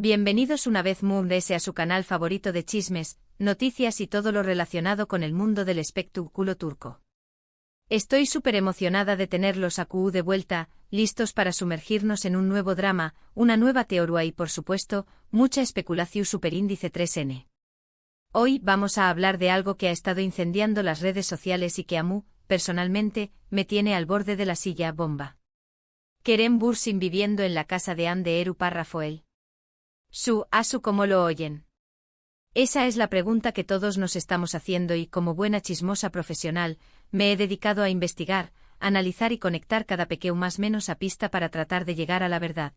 Bienvenidos una vez más a su canal favorito de chismes, noticias y todo lo relacionado con el mundo del espectáculo turco. Estoy súper emocionada de tenerlos aquí de vuelta, listos para sumergirnos en un nuevo drama, una nueva teoría y por supuesto, mucha especulación superíndice 3N. Hoy vamos a hablar de algo que ha estado incendiando las redes sociales y que a mí, personalmente, me tiene al borde de la silla bomba. Kerem Bürsin viviendo en la casa de Hande Erupar Rafael. Asu ¿cómo lo oyen? Esa es la pregunta que todos nos estamos haciendo y como buena chismosa profesional, me he dedicado a investigar, analizar y conectar cada pequeño más menos a pista para tratar de llegar a la verdad.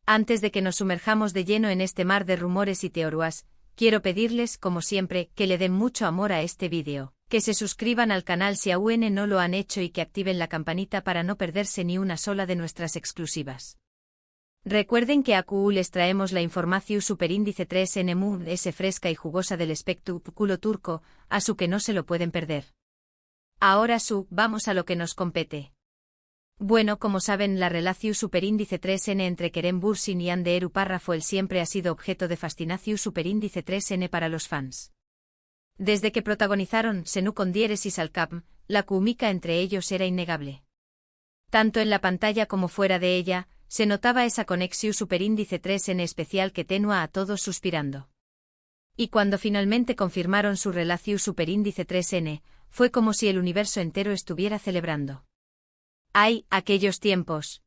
Antes de que nos sumerjamos de lleno en este mar de rumores y teorías, quiero pedirles, como siempre, que le den mucho amor a este vídeo, que se suscriban al canal si aún no lo han hecho y que activen la campanita para no perderse ni una sola de nuestras exclusivas. Recuerden que aquí les traemos la información superíndice 3N es fresca y jugosa del espectáculo turco, a su que no se lo pueden perder. Ahora vamos a lo que nos compete. Bueno, como saben, la relación superíndice 3N entre Kerem Bürsin y Hande Erupar Rafael siempre ha sido objeto de fascinación superíndice 3N para los fans. Desde que protagonizaron Senu con Dieres y Salkam, la química entre ellos era innegable. Tanto en la pantalla como fuera de ella, se notaba esa conexión superíndice 3N especial que tenía a todos suspirando. Y cuando finalmente confirmaron su relación superíndice 3N, fue como si el universo entero estuviera celebrando. ¡Ay, aquellos tiempos!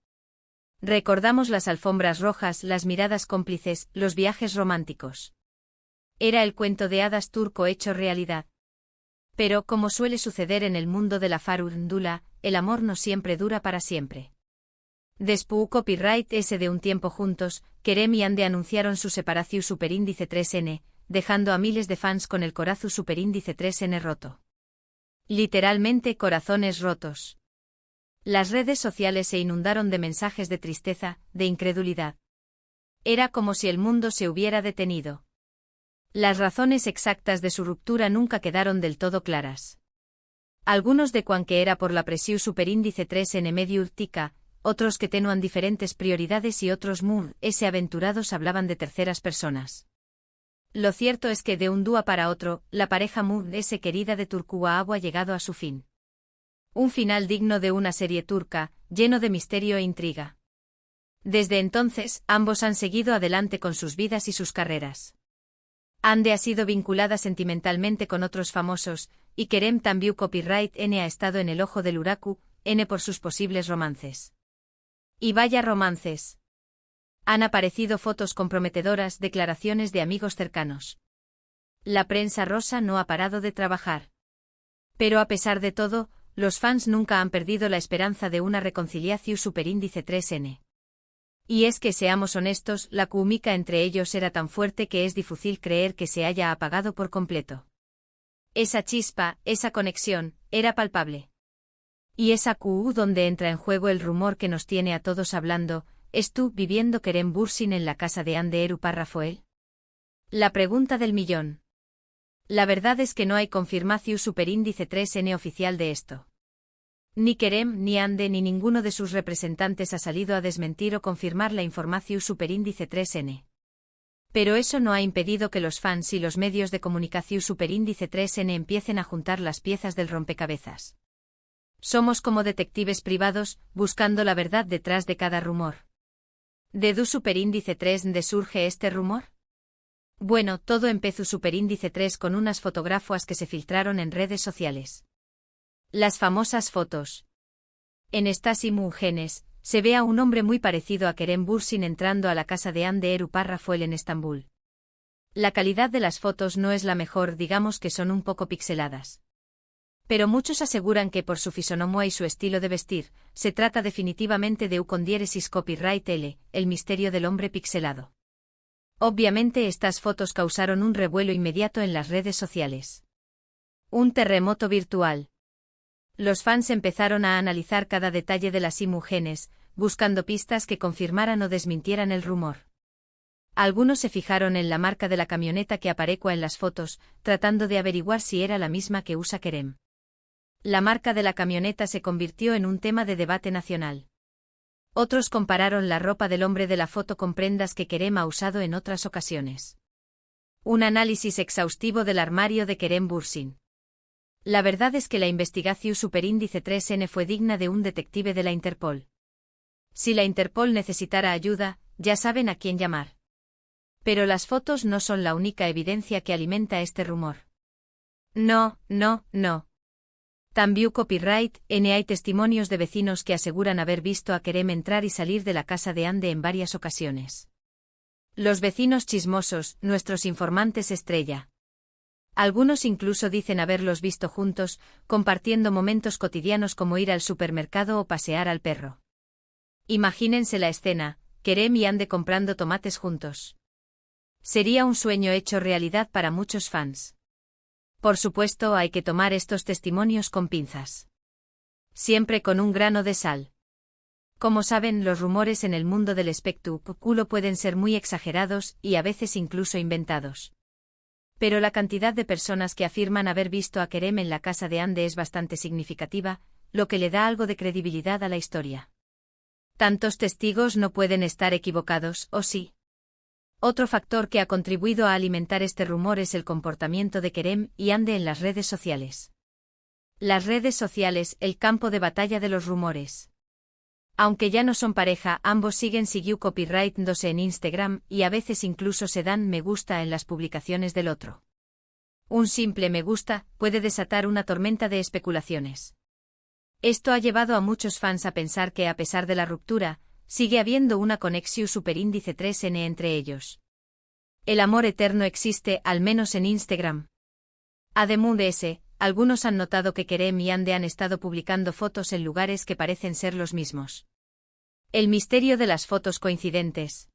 Recordamos las alfombras rojas, las miradas cómplices, los viajes románticos. Era el cuento de hadas turco hecho realidad. Pero, como suele suceder en el mundo de la farándula, el amor no siempre dura para siempre. Después copyright de un tiempo juntos, Kerem y Hande anunciaron su separación superíndice 3N, dejando a miles de fans con el corazón superíndice 3N roto. Literalmente corazones rotos. Las redes sociales se inundaron de mensajes de tristeza, de incredulidad. Era como si el mundo se hubiera detenido. Las razones exactas de su ruptura nunca quedaron del todo claras. Algunos de que era por la presión superíndice 3N medio urtica, otros que tenían diferentes prioridades y otros aventurados hablaban de terceras personas. Lo cierto es que de un día para otro, la pareja querida de Turquía ha llegado a su fin. Un final digno de una serie turca, lleno de misterio e intriga. Desde entonces, ambos han seguido adelante con sus vidas y sus carreras. Hande ha sido vinculada sentimentalmente con otros famosos, y Kerem también copyright ha estado en el ojo del huracán, por sus posibles romances. Y vaya romances. Han aparecido fotos comprometedoras, declaraciones de amigos cercanos. La prensa rosa no ha parado de trabajar. Pero a pesar de todo, los fans nunca han perdido la esperanza de una reconciliación superíndice 3N. Y es que seamos honestos, la química entre ellos era tan fuerte que es difícil creer que se haya apagado por completo. Esa chispa, esa conexión, era palpable. Y es aquí donde entra en juego el rumor que nos tiene a todos hablando, ¿es viviendo Kerem Bürsin en la casa de Hande Erupar Rafael? La pregunta del millón. La verdad es que no hay confirmación superíndice 3N oficial de esto. Ni Kerem, ni Hande ni ninguno de sus representantes ha salido a desmentir o confirmar la información superíndice 3N. Pero eso no ha impedido que los fans y los medios de comunicación superíndice 3N empiecen a juntar las piezas del rompecabezas. Somos como detectives privados, buscando la verdad detrás de cada rumor. ¿De superíndice 3 surge este rumor? Bueno, todo empezó superíndice 3 con unas fotografías que se filtraron en redes sociales. Las famosas fotos. En estas imágenes, se ve a un hombre muy parecido a Kerem Bürsin entrando a la casa de Hande Erupar Rafael en Estambul. La calidad de las fotos no es la mejor, digamos que son un poco pixeladas. Pero muchos aseguran que por su fisonomía y su estilo de vestir, se trata definitivamente de con diéresis copyright el misterio del hombre pixelado. Obviamente estas fotos causaron un revuelo inmediato en las redes sociales. Un terremoto virtual. Los fans empezaron a analizar cada detalle de las imágenes, buscando pistas que confirmaran o desmintieran el rumor. Algunos se fijaron en la marca de la camioneta que aparecía en las fotos, tratando de averiguar si era la misma que usa Kerem. La marca de la camioneta se convirtió en un tema de debate nacional. Otros compararon la ropa del hombre de la foto con prendas que Kerem ha usado en otras ocasiones. Un análisis exhaustivo del armario de Kerem Bürsin. La verdad es que la investigación Superíndice 3N fue digna de un detective de la Interpol. Si la Interpol necesitara ayuda, ya saben a quién llamar. Pero las fotos no son la única evidencia que alimenta este rumor. No. También copyright, hay testimonios de vecinos que aseguran haber visto a Kerem entrar y salir de la casa de Ande en varias ocasiones. Los vecinos chismosos, nuestros informantes estrella. Algunos incluso dicen haberlos visto juntos, compartiendo momentos cotidianos como ir al supermercado o pasear al perro. Imagínense la escena, Kerem y Ande comprando tomates juntos. Sería un sueño hecho realidad para muchos fans. Por supuesto, hay que tomar estos testimonios con pinzas. Siempre con un grano de sal. Como saben, los rumores en el mundo del espectáculo pueden ser muy exagerados y a veces incluso inventados. Pero la cantidad de personas que afirman haber visto a Kerem en la casa de Ande es bastante significativa, lo que le da algo de credibilidad a la historia. ¿Tantos testigos no pueden estar equivocados, o sí? Otro factor que ha contribuido a alimentar este rumor es el comportamiento de Kerem y Ande en las redes sociales. Las redes sociales, el campo de batalla de los rumores. Aunque ya no son pareja, ambos siguen copyrightándose en Instagram y a veces incluso se dan me gusta en las publicaciones del otro. Un simple me gusta puede desatar una tormenta de especulaciones. Esto ha llevado a muchos fans a pensar que a pesar de la ruptura, sigue habiendo una conexión superíndice 3N entre ellos. El amor eterno existe, al menos en Instagram. Además de ese, algunos han notado que Kerem y Ande han estado publicando fotos en lugares que parecen ser los mismos. El misterio de las fotos coincidentes.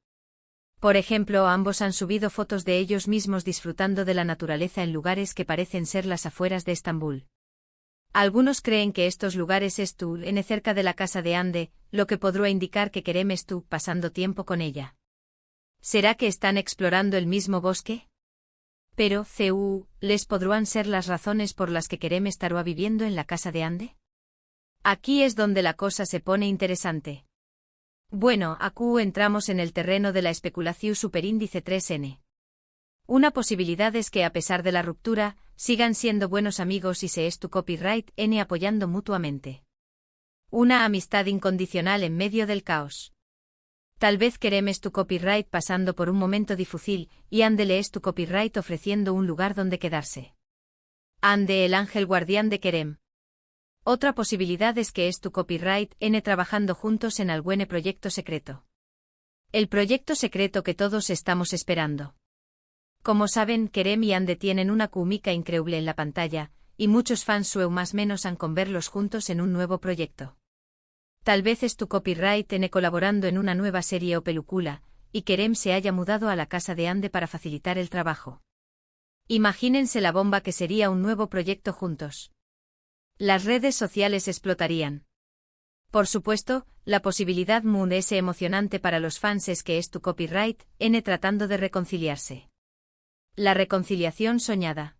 Por ejemplo, ambos han subido fotos de ellos mismos disfrutando de la naturaleza en lugares que parecen ser las afueras de Estambul. Algunos creen que estos lugares están cerca de la casa de Ande, lo que podría indicar que Kerem estuvo pasando tiempo con ella. ¿Será que están explorando el mismo bosque? Pero, ¿les podrán ser las razones por las que Kerem estará viviendo en la casa de Ande? Aquí es donde la cosa se pone interesante. Bueno, aquí entramos en el terreno de la especulación superíndice 3N. Una posibilidad es que a pesar de la ruptura, sigan siendo buenos amigos y se copyright N apoyando mutuamente. Una amistad incondicional en medio del caos. Tal vez Kerem copyright pasando por un momento difícil y Ande le copyright ofreciendo un lugar donde quedarse. Ande el ángel guardián de Kerem. Otra posibilidad es que copyright N trabajando juntos en algún proyecto secreto. El proyecto secreto que todos estamos esperando. Como saben, Kerem y Ande tienen una química increíble en la pantalla, y muchos fans más menos han con verlos juntos en un nuevo proyecto. Tal vez copyright N colaborando en una nueva serie o película, y Kerem se haya mudado a la casa de Ande para facilitar el trabajo. Imagínense la bomba que sería un nuevo proyecto juntos. Las redes sociales explotarían. Por supuesto, la posibilidad es emocionante para los fans es que copyright N tratando de reconciliarse. La reconciliación soñada.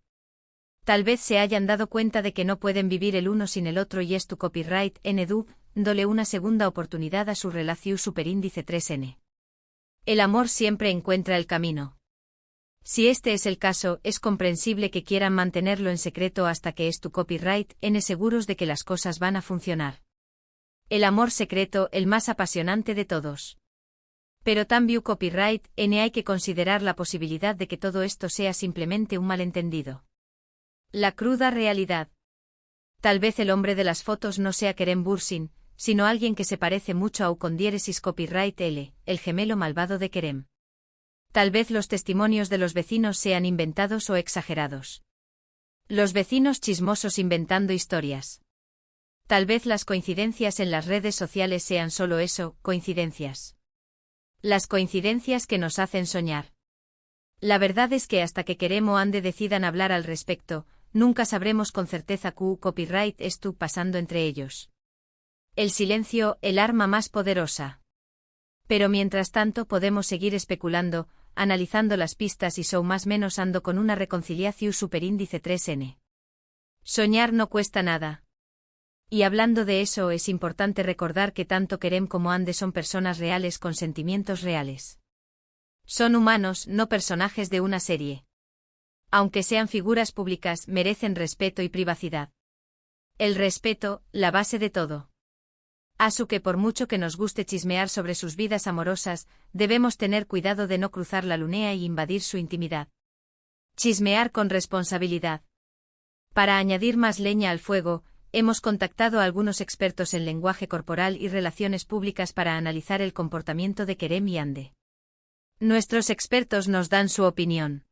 Tal vez se hayan dado cuenta de que no pueden vivir el uno sin el otro y copyright N dándole una segunda oportunidad a su relación superíndice 3N. El amor siempre encuentra el camino. Si este es el caso, es comprensible que quieran mantenerlo en secreto hasta que copyright N seguros de que las cosas van a funcionar. El amor secreto, el más apasionante de todos. Pero también copyright N hay que considerar la posibilidad de que todo esto sea simplemente un malentendido. La cruda realidad. Tal vez el hombre de las fotos no sea Kerem Bürsin, sino alguien que se parece mucho a Ucondiéresis copyright L, el gemelo malvado de Kerem. Tal vez los testimonios de los vecinos sean inventados o exagerados. Los vecinos chismosos inventando historias. Tal vez las coincidencias en las redes sociales sean solo eso, coincidencias. Las coincidencias que nos hacen soñar. La verdad es que hasta que Kerem o Ande decidan hablar al respecto, nunca sabremos con certeza que copyright estuvo pasando entre ellos. El silencio, el arma más poderosa. Pero mientras tanto podemos seguir especulando, analizando las pistas y más menos ando con una reconciliación superíndice 3N. Soñar no cuesta nada. Y hablando de eso, es importante recordar que tanto Kerem como Ande son personas reales con sentimientos reales. Son humanos, no personajes de una serie. Aunque sean figuras públicas, merecen respeto y privacidad. El respeto, la base de todo. Asu que por mucho que nos guste chismear sobre sus vidas amorosas, debemos tener cuidado de no cruzar la línea y invadir su intimidad. Chismear con responsabilidad. Para añadir más leña al fuego, hemos contactado a algunos expertos en lenguaje corporal y relaciones públicas para analizar el comportamiento de Kerem y Ande. Nuestros expertos nos dan su opinión.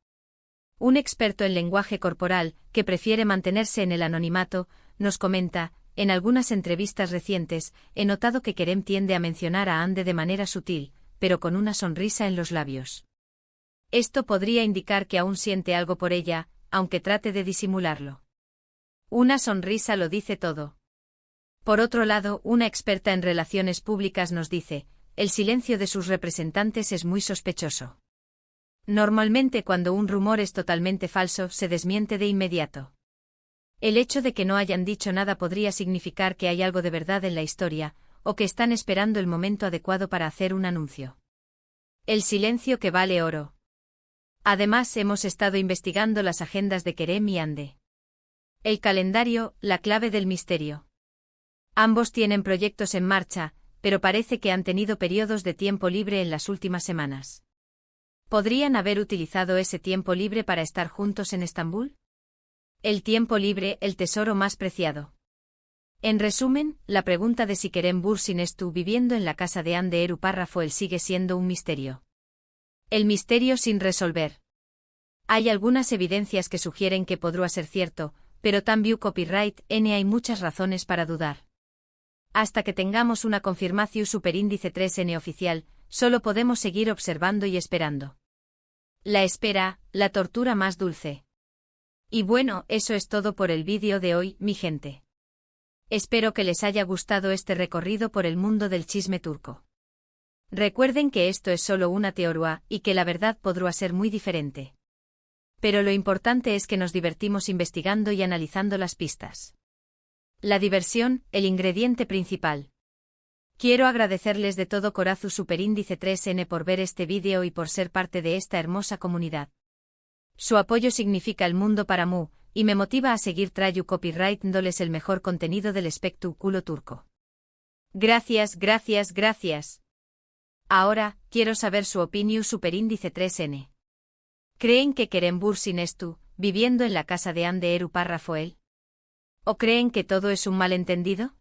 Un experto en lenguaje corporal, que prefiere mantenerse en el anonimato, nos comenta: en algunas entrevistas recientes, he notado que Kerem tiende a mencionar a Ande de manera sutil, pero con una sonrisa en los labios. Esto podría indicar que aún siente algo por ella, aunque trate de disimularlo. Una sonrisa lo dice todo. Por otro lado, una experta en relaciones públicas nos dice: el silencio de sus representantes es muy sospechoso. Normalmente cuando un rumor es totalmente falso, se desmiente de inmediato. El hecho de que no hayan dicho nada podría significar que hay algo de verdad en la historia, o que están esperando el momento adecuado para hacer un anuncio. El silencio que vale oro. Además, hemos estado investigando las agendas de Kerem y Ande. El calendario, la clave del misterio. Ambos tienen proyectos en marcha, pero parece que han tenido periodos de tiempo libre en las últimas semanas. ¿Podrían haber utilizado ese tiempo libre para estar juntos en Estambul? El tiempo libre, el tesoro más preciado. En resumen, la pregunta de si Kerem Bürsin estuvo viviendo en la casa de Ande Eru Parrafoel sigue siendo un misterio. El misterio sin resolver. Hay algunas evidencias que sugieren que podría ser cierto, pero también copyright N hay muchas razones para dudar. Hasta que tengamos una confirmación superíndice 3N oficial, solo podemos seguir observando y esperando. La espera, la tortura más dulce. Y bueno, eso es todo por el vídeo de hoy, mi gente. Espero que les haya gustado este recorrido por el mundo del chisme turco. Recuerden que esto es solo una teoría y que la verdad podrá ser muy diferente. Pero lo importante es que nos divertimos investigando y analizando las pistas. La diversión, el ingrediente principal. Quiero agradecerles de todo corazón superíndice 3N por ver este vídeo y por ser parte de esta hermosa comunidad. Su apoyo significa el mundo para mí, y me motiva a seguir trayendo copyright dándoles el mejor contenido del espectáculo turco. Gracias, gracias, gracias. Ahora, quiero saber su opinión superíndice 3N. ¿Creen que Kerem Bürsin estuvo viviendo en la casa de Ande Eru Parrafoel? ¿O creen que todo es un malentendido?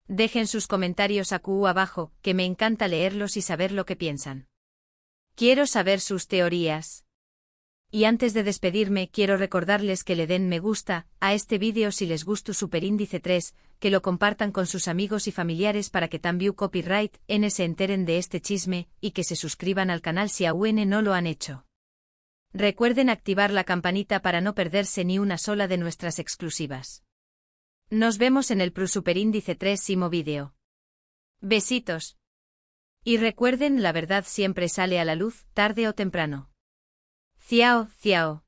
Dejen sus comentarios aquí abajo, que me encanta leerlos y saber lo que piensan. Quiero saber sus teorías. Y antes de despedirme, quiero recordarles que le den me gusta a este vídeo si les gustó superíndice 3, que lo compartan con sus amigos y familiares para que también copyright N se enteren de este chisme, y que se suscriban al canal si aún no lo han hecho. Recuerden activar la campanita para no perderse ni una sola de nuestras exclusivas. Nos vemos en el superíndice 3º vídeo. Besitos. Y recuerden, la verdad siempre sale a la luz, tarde o temprano. Ciao, ciao.